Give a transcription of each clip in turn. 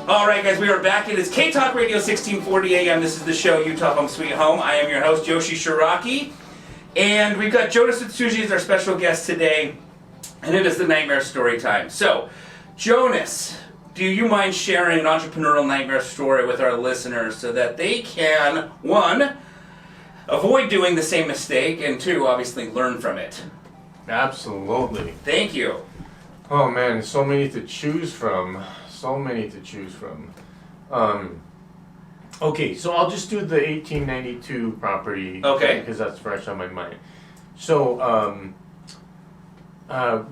All right, guys, we are back. It is K-Talk Radio 1640 AM. This is the show, Utah Home Sweet Home. I am your host, Yoshi Shiraki. And we've got Jonas Utsuji as our special guest today. And it is the nightmare story time. So, Jonas, do you mind sharing an entrepreneurial nightmare story with our listeners so that they can, one, avoid doing the same mistake, and two, obviously learn from it? Absolutely. Thank you. Oh man, so many to choose from. Okay, so I'll just do the 1892 property. Okay. Because that's fresh on my mind. So,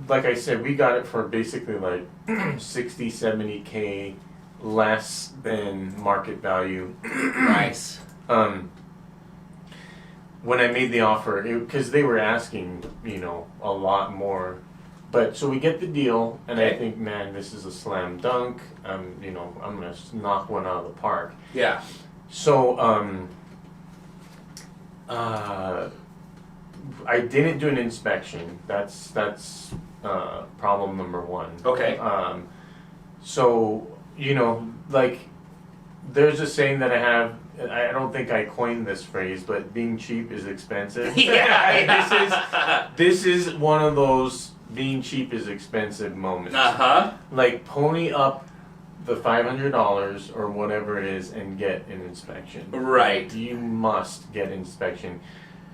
like I said, we got it for basically like 60, 70K less than market value. Nice. When I made the offer, because they were asking, a lot more. But so we get the deal, and Okay. I think, man, this is a slam dunk. I'm gonna knock one out of the park. Yeah. So, I didn't do an inspection. That's problem number one. Okay. So, there's a saying that I have. I don't think I coined this phrase, but being cheap is expensive. Yeah. This is one of those being cheap is expensive moments. Uh-huh. Like, pony up the $500 or whatever it is and get an inspection. Right. You must get inspection.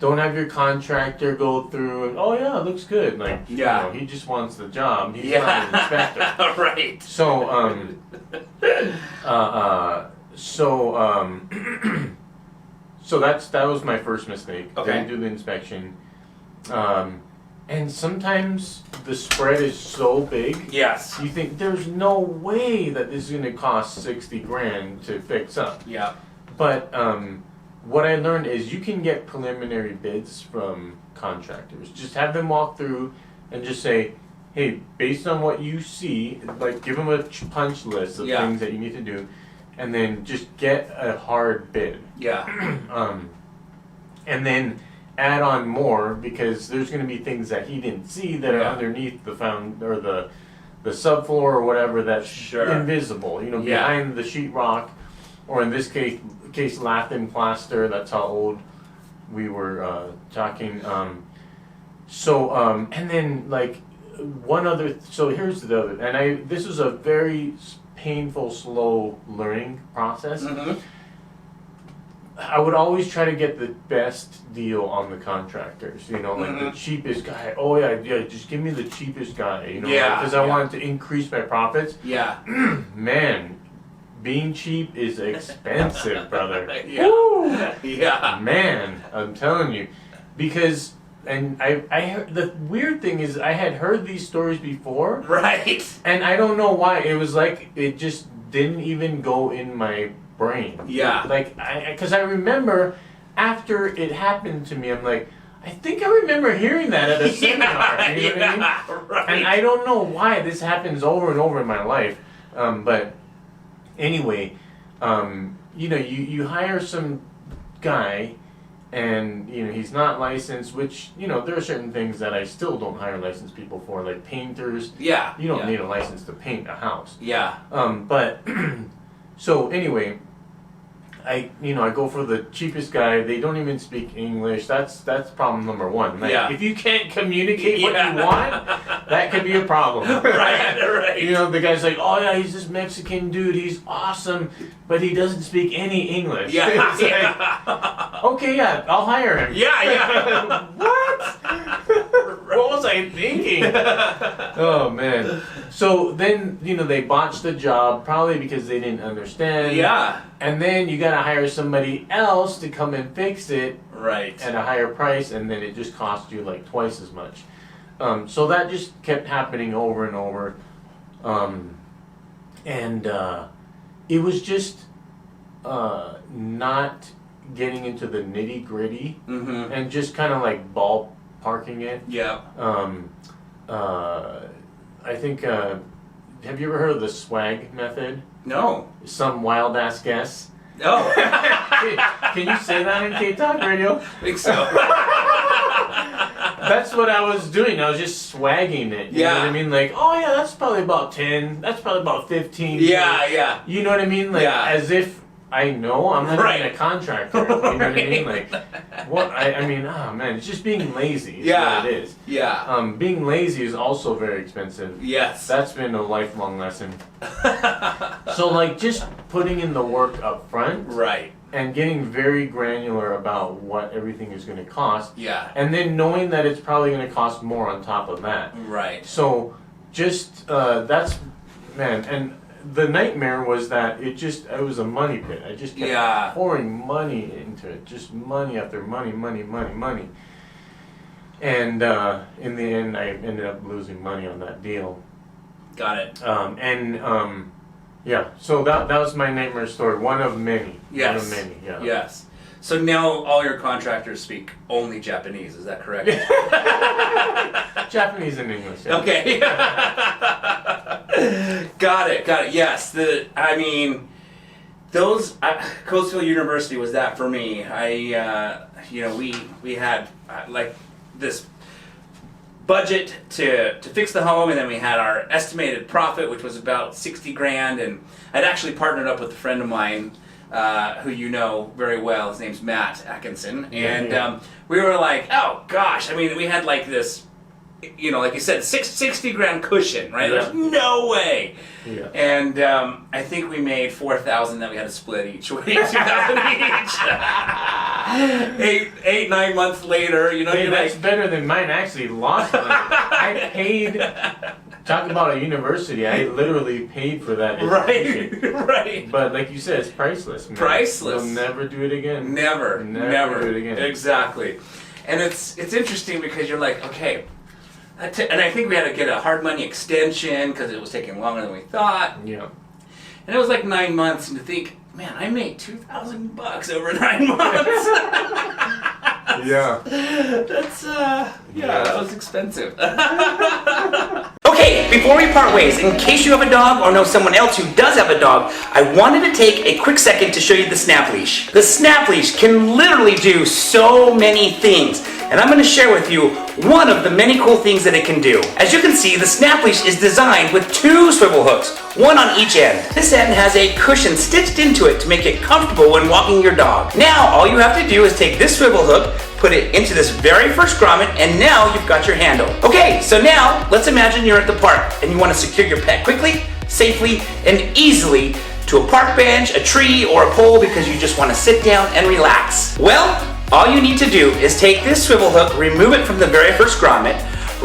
Don't have your contractor go through and, oh yeah, it looks good. Like, Yeah. he just wants the job. He's not an inspector. Right. So, so that was my first mistake. Okay. Didn't do the inspection. And sometimes the spread is so big. Yes. You think there's no way that this is going to cost 60 grand to fix up. Yeah. But what I learned is you can get preliminary bids from contractors. Just have them walk through and just say, hey, based on what you see, like give them a punch list of Yeah. things that you need to do, and then just get a hard bid. Yeah. And then add on more, because there's going to be things that he didn't see that are Yeah. underneath the or the subfloor or whatever that's Sure. invisible. Yeah. Behind the sheetrock, or in this case lath-in plaster. That's how old we were talking. And then like one other. So here's the other, and this was a very painful, slow learning process. Mm-hmm. I would always try to get the best deal on the contractors, like the cheapest guy. Oh yeah, just give me the cheapest guy, Yeah, because I yeah. wanted to increase my profits. Yeah. Man, being cheap is expensive, brother. Yeah. Woo! Yeah. Man, I'm telling you, because I heard, the weird thing is I had heard these stories before, Right. and I don't know why. It was like it just didn't even go in my brain. Yeah. Like, because I remember after it happened to me, I'm like, I think I remember hearing that at a seminar. What I mean? Right. And I don't know why this happens over and over in my life. But anyway, you hire some guy, and he's not licensed, which there are certain things that I still don't hire licensed people for, like painters. Yeah. You don't Yeah. need a license to paint a house. Yeah. But so anyway, I go for the cheapest guy. They don't even speak English. That's problem number one. Like, Yeah. if you can't communicate what Yeah. you want, that could be a problem. Right. The guy's like, oh yeah, he's this Mexican dude. He's awesome, but he doesn't speak any English. Yeah. It's like, Yeah. okay, yeah, I'll hire him. Yeah. What? What was I thinking? Oh man. So then, they botched the job, probably because they didn't understand. Yeah. And then you gotta hire somebody else to come and fix it Right. at a higher price, and then it just costs you like twice as much. So that just kept happening over and over. It was just not getting into the nitty gritty, Mm-hmm. and just kind of like ballparking it. Yeah. I think, have you ever heard of the swag method? No. Some wild ass guess. No. Can you say that in K-Talk Radio? I think so. that's what I was doing. I was just swagging it. You know what I mean? Like, oh yeah, that's probably about 10. That's probably about 15. Yeah. You know what I mean? Like, as if I know I'm not even a contractor. You know what I mean? Like, what? I mean, oh man, it's just being lazy. Is what it is. Yeah. Being lazy is also very expensive. Yes. That's been a lifelong lesson. So, like, just putting in the work up front. Right. And getting very granular about what everything is going to cost. Yeah. And then knowing that it's probably going to cost more on top of that. Right. So, just, that's, man, and the nightmare was that it was a money pit. I just kept pouring money into it. Just money after money. And in the end, I ended up losing money on that deal. Got it. Yeah, so that was my nightmare story. One of many. Yes. One of many, yeah. Yes. So now all your contractors speak only Japanese, is that correct? Japanese and English. Yeah. Okay. Got it. Yes. Coastal University was that for me. We had like this budget to fix the home, and then we had our estimated profit, which was about 60 grand, and I'd actually partnered up with a friend of mine who you know very well. His name's Matt Atkinson, and we were like, oh gosh, I mean, we had like this, like you said, 60 grand cushion, right? There's no way. Yeah. And I think we made 4,000 that we had to split each. 2,000 each. 9 months later, that's better than mine. Actually lost money. I paid. Talk about a university. I literally paid for that education. Right. But like you said, it's priceless. Man. Priceless. You'll never do it again. Never do it again. Exactly. And it's interesting because you're like, okay. And I think we had to get a hard money extension because it was taking longer than we thought. Yeah. And it was like 9 months, and to think, man, I made $2,000 over 9 months. Yeah. That's that was expensive. Okay, before we part ways, in case you have a dog or know someone else who does have a dog, I wanted to take a quick second to show you the Snap Leash. The Snap Leash can literally do so many things, and I'm going to share with you one of the many cool things that it can do. As you can see, the Snap Leash is designed with 2 swivel hooks, one on each end. This end has a cushion stitched into it to make it comfortable when walking your dog. Now, all you have to do is take this swivel hook, put it into this very first grommet, and now you've got your handle. Okay, so now, let's imagine you're at the park and you want to secure your pet quickly, safely, and easily to a park bench, a tree, or a pole because you just want to sit down and relax. Well, all you need to do is take this swivel hook, remove it from the very first grommet,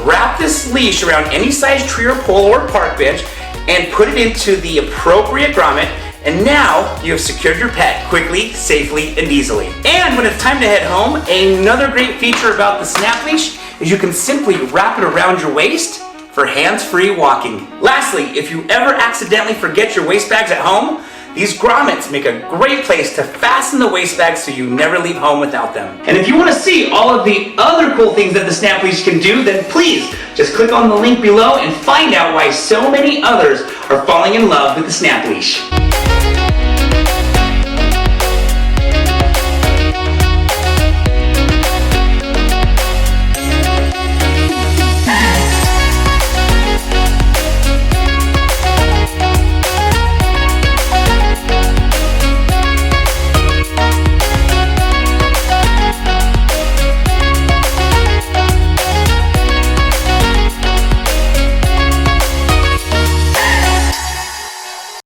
wrap this leash around any size tree or pole or park bench, and put it into the appropriate grommet, and now you have secured your pet quickly, safely, and easily. And when it's time to head home, another great feature about the Snap Leash is you can simply wrap it around your waist for hands-free walking. Lastly, if you ever accidentally forget your waist bags at home, these grommets make a great place to fasten the waist bags so you never leave home without them. And if you want to see all of the other cool things that the Snap Leash can do, then please just click on the link below and find out why so many others are falling in love with the Snap Leash.